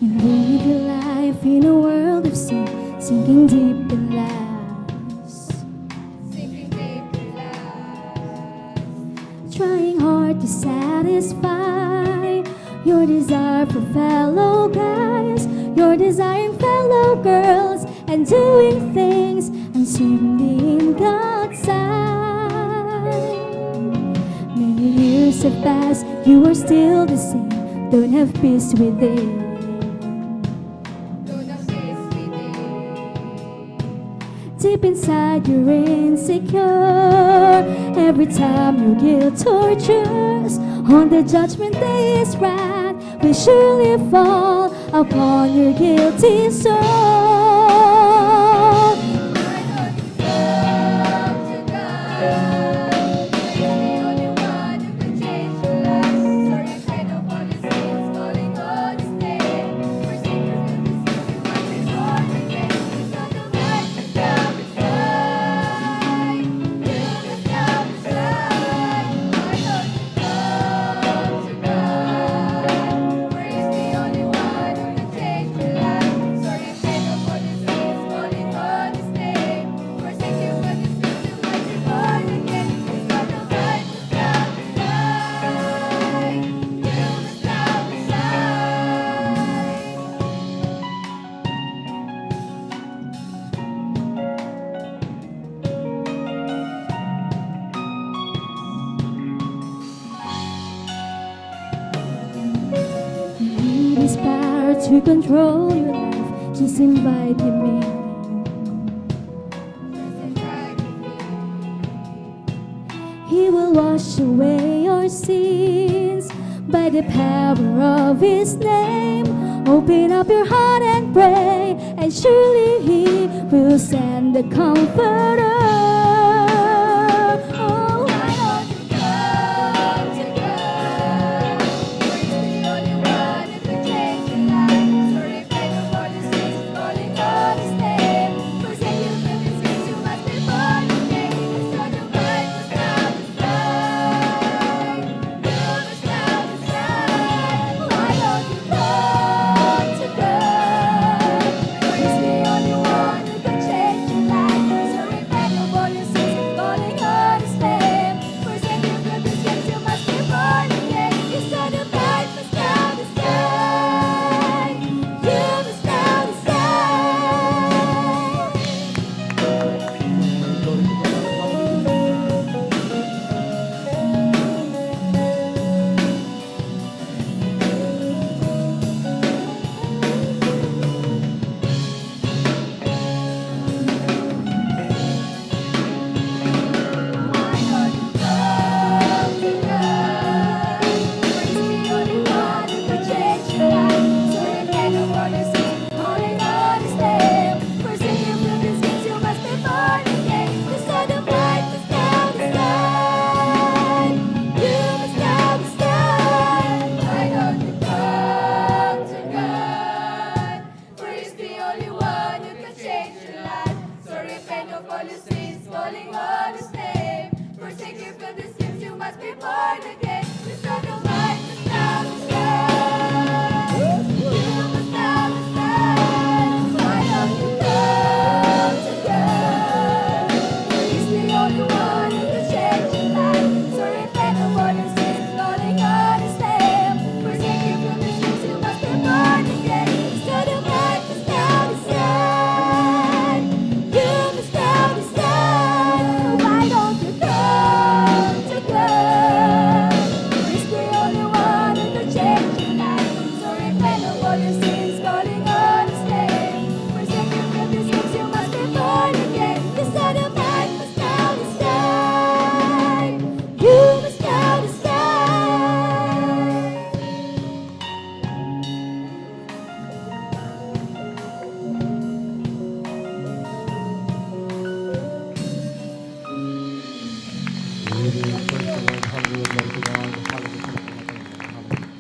and live your life in a world of sin, sinking deep in lies, trying hard to satisfy your desire for fellow guys, your desiring fellow girls, and doing things unseemly in God's sight. Many years have passed, you are still the same, don't have peace within. Deep inside you're insecure. Every time your guilt tortures, on the judgment day is wrath will surely fall upon your guilty soul. Power to control your life, just invite him in. He will wash away your sins by the power of his name. Open up your heart and pray, and surely he will send the comforter.